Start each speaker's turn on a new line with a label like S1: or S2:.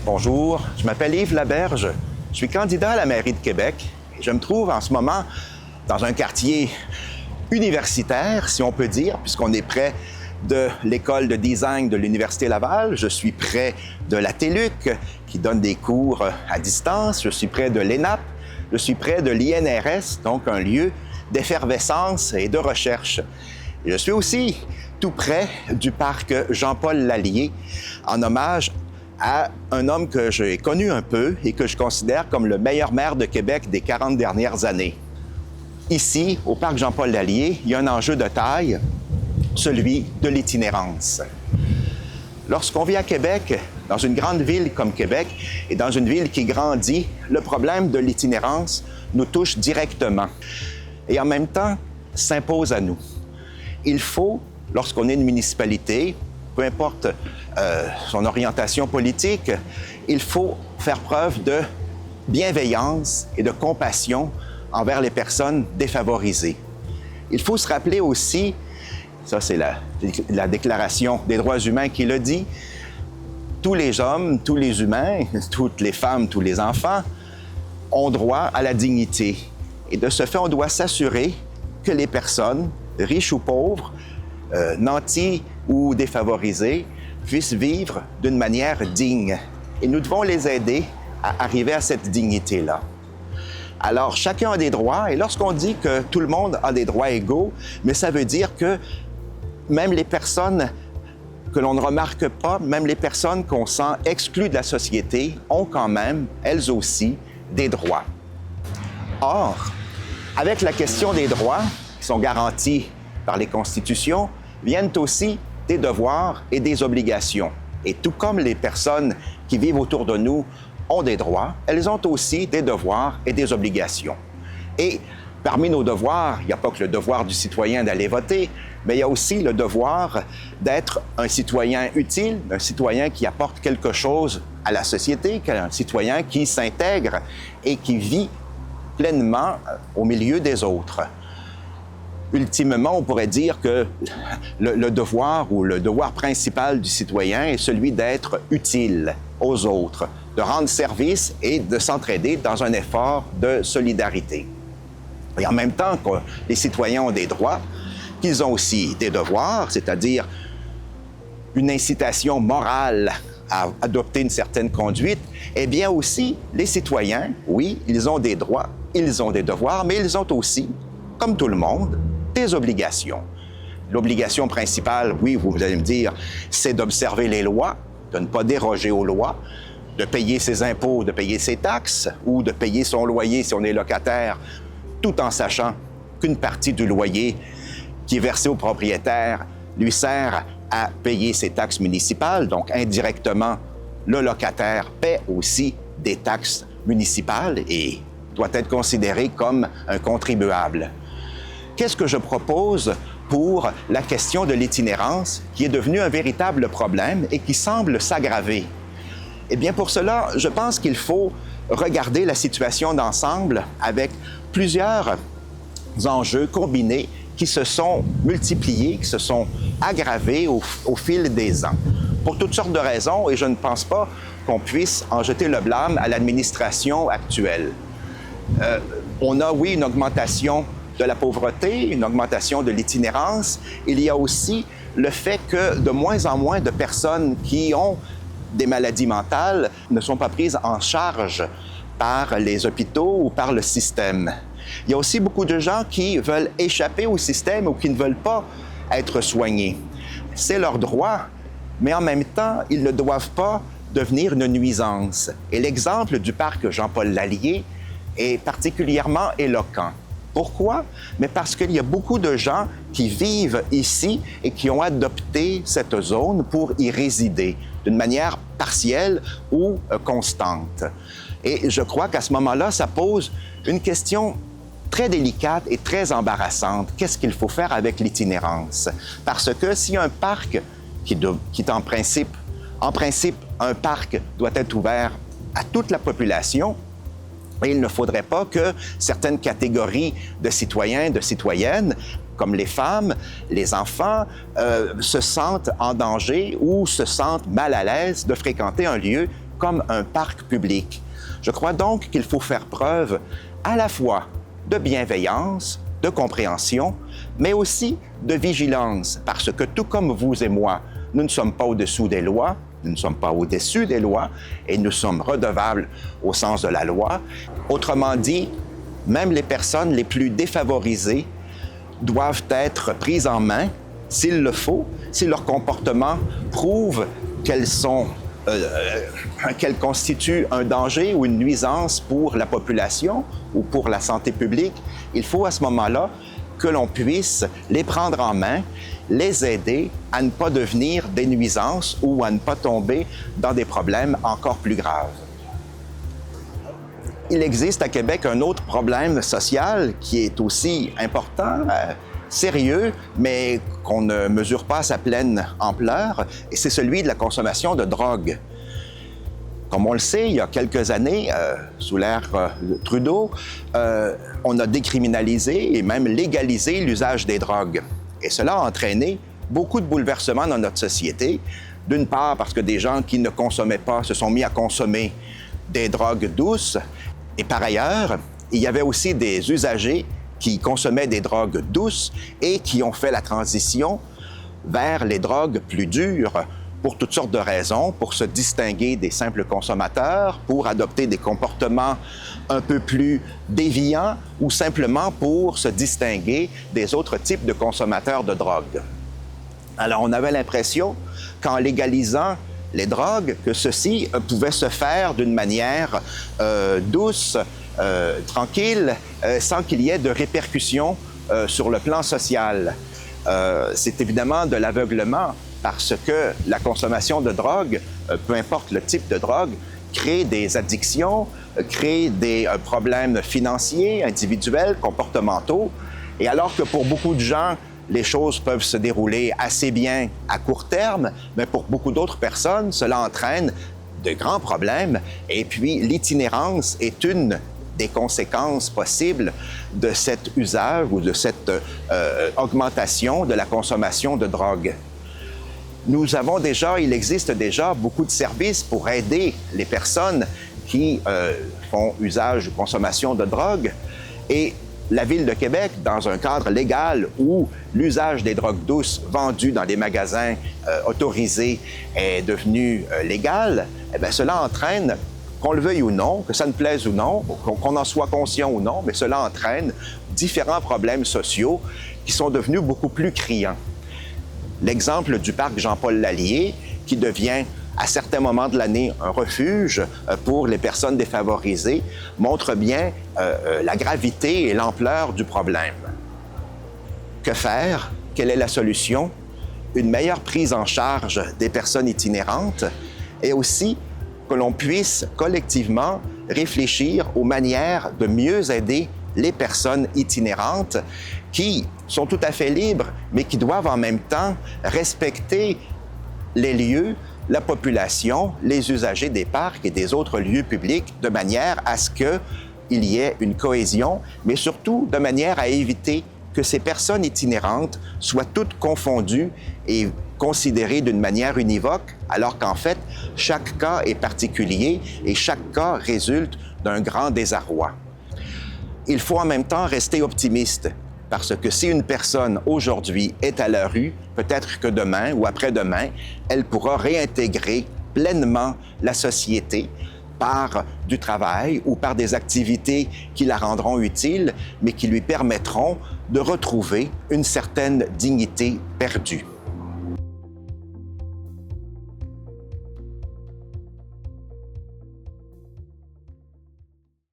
S1: Bonjour, je m'appelle Yves Laberge. Je suis candidat à la mairie de Québec. Je me trouve en ce moment dans un quartier universitaire, si on peut dire, puisqu'on est près de l'école de design de l'Université Laval. Je suis près de la TÉLUQ, qui donne des cours à distance. Je suis près de l'ENAP. Je suis près de l'INRS, donc un lieu d'effervescence et de recherche. Je suis aussi tout près du parc Jean-Paul Lallier, en hommage à un homme que j'ai connu un peu et que je considère comme le meilleur maire de Québec des 40 dernières années. Ici, au parc Jean-Paul Lallier, il y a un enjeu de taille, celui de l'itinérance. Lorsqu'on vit à Québec, dans une grande ville comme Québec, et dans une ville qui grandit, le problème de l'itinérance nous touche directement et en même temps s'impose à nous. Il faut, lorsqu'on est une municipalité, peu importe son orientation politique, il faut faire preuve de bienveillance et de compassion envers les personnes défavorisées. Il faut se rappeler aussi, ça c'est la Déclaration des droits humains qui le dit, tous les hommes, tous les humains, toutes les femmes, tous les enfants ont droit à la dignité. Et de ce fait, on doit s'assurer que les personnes, riches ou pauvres, nantis ou défavorisés, puissent vivre d'une manière digne. Et nous devons les aider à arriver à cette dignité-là. Alors, chacun a des droits, et lorsqu'on dit que tout le monde a des droits égaux, mais ça veut dire que même les personnes que l'on ne remarque pas, même les personnes qu'on sent exclues de la société, ont quand même, elles aussi, des droits. Or, avec la question des droits, qui sont garantis par les constitutions, viennent aussi des devoirs et des obligations. Et tout comme les personnes qui vivent autour de nous ont des droits, elles ont aussi des devoirs et des obligations. Et parmi nos devoirs, il n'y a pas que le devoir du citoyen d'aller voter, mais il y a aussi le devoir d'être un citoyen utile, un citoyen qui apporte quelque chose à la société, un citoyen qui s'intègre et qui vit pleinement au milieu des autres. Ultimement, on pourrait dire que le devoir ou le devoir principal du citoyen est celui d'être utile aux autres, de rendre service et de s'entraider dans un effort de solidarité. Et en même temps que les citoyens ont des droits, qu'ils ont aussi des devoirs, c'est-à-dire une incitation morale à adopter une certaine conduite, eh bien aussi, les citoyens, oui, ils ont des droits, ils ont des devoirs, mais ils ont aussi, comme tout le monde, des obligations. L'obligation principale, oui, vous allez me dire, c'est d'observer les lois, de ne pas déroger aux lois, de payer ses impôts, de payer ses taxes ou de payer son loyer si on est locataire, tout en sachant qu'une partie du loyer qui est versé au propriétaire lui sert à payer ses taxes municipales, donc indirectement, le locataire paie aussi des taxes municipales et doit être considéré comme un contribuable. Qu'est-ce que je propose pour la question de l'itinérance, qui est devenue un véritable problème et qui semble s'aggraver? Eh bien, pour cela, je pense qu'il faut regarder la situation d'ensemble avec plusieurs enjeux combinés qui se sont multipliés, qui se sont aggravés au fil des ans. Pour toutes sortes de raisons, et je ne pense pas qu'on puisse en jeter le blâme à l'administration actuelle. On a, oui, une augmentation de la pauvreté, une augmentation de l'itinérance. Il y a aussi le fait que de moins en moins de personnes qui ont des maladies mentales ne sont pas prises en charge par les hôpitaux ou par le système. Il y a aussi beaucoup de gens qui veulent échapper au système ou qui ne veulent pas être soignés. C'est leur droit, mais en même temps, ils ne doivent pas devenir une nuisance. Et l'exemple du parc Jean-Paul Lallier est particulièrement éloquent. Pourquoi? Mais parce qu'il y a beaucoup de gens qui vivent ici et qui ont adopté cette zone pour y résider d'une manière partielle ou constante. Et je crois qu'à ce moment-là, ça pose une question très délicate et très embarrassante. Qu'est-ce qu'il faut faire avec l'itinérance? Parce que si un parc qui est en principe, un parc doit être ouvert à toute la population, et il ne faudrait pas que certaines catégories de citoyens, de citoyennes, comme les femmes, les enfants, se sentent en danger ou se sentent mal à l'aise de fréquenter un lieu comme un parc public. Je crois donc qu'il faut faire preuve à la fois de bienveillance, de compréhension, mais aussi de vigilance, parce que tout comme vous et moi, nous ne sommes pas au-dessous des lois, nous ne sommes pas au-dessus des lois, et nous sommes redevables au sens de la loi. Autrement dit, même les personnes les plus défavorisées doivent être prises en main, s'il le faut, si leur comportement prouve qu'elles constituent un danger ou une nuisance pour la population ou pour la santé publique. Il faut à ce moment-là que l'on puisse les prendre en main, les aider à ne pas devenir des nuisances ou à ne pas tomber dans des problèmes encore plus graves. Il existe à Québec un autre problème social qui est aussi important, sérieux, mais qu'on ne mesure pas à sa pleine ampleur, et c'est celui de la consommation de drogue. Comme on le sait, il y a quelques années, sous l'ère Trudeau, on a décriminalisé et même légalisé l'usage des drogues. Et cela a entraîné beaucoup de bouleversements dans notre société. D'une part, parce que des gens qui ne consommaient pas se sont mis à consommer des drogues douces. Et par ailleurs, il y avait aussi des usagers qui consommaient des drogues douces et qui ont fait la transition vers les drogues plus dures pour toutes sortes de raisons, pour se distinguer des simples consommateurs, pour adopter des comportements un peu plus déviants ou simplement pour se distinguer des autres types de consommateurs de drogue. Alors, on avait l'impression qu'en légalisant les drogues, que ceci pouvait se faire d'une manière douce, tranquille, sans qu'il y ait de répercussions sur le plan social. C'est évidemment de l'aveuglement parce que la consommation de drogue, peu importe le type de drogue, crée des addictions, crée des problèmes financiers, individuels, comportementaux. Et alors que pour beaucoup de gens, les choses peuvent se dérouler assez bien à court terme, mais pour beaucoup d'autres personnes, cela entraîne de grands problèmes. Et puis, l'itinérance est une des conséquences possibles de cet usage ou de cette augmentation de la consommation de drogue. Il existe déjà beaucoup de services pour aider les personnes qui font usage ou consommation de drogue. Et la Ville de Québec, dans un cadre légal où l'usage des drogues douces vendues dans les magasins autorisés est devenu légal, eh bien, cela entraîne, qu'on le veuille ou non, que ça ne plaise ou non, qu'on en soit conscient ou non, mais cela entraîne différents problèmes sociaux qui sont devenus beaucoup plus criants. L'exemple du parc Jean-Paul Lallier, qui devient à certains moments de l'année un refuge pour les personnes défavorisées, montre bien la gravité et l'ampleur du problème. Que faire? Quelle est la solution? Une meilleure prise en charge des personnes itinérantes et aussi que l'on puisse collectivement réfléchir aux manières de mieux aider les personnes itinérantes qui sont tout à fait libres, mais qui doivent en même temps respecter les lieux, la population, les usagers des parcs et des autres lieux publics de manière à ce qu'il y ait une cohésion, mais surtout de manière à éviter que ces personnes itinérantes soient toutes confondues et considérées d'une manière univoque, alors qu'en fait, chaque cas est particulier et chaque cas résulte d'un grand désarroi. Il faut en même temps rester optimiste, parce que si une personne aujourd'hui est à la rue, peut-être que demain ou après-demain, elle pourra réintégrer pleinement la société par du travail ou par des activités qui la rendront utile, mais qui lui permettront de retrouver une certaine dignité perdue.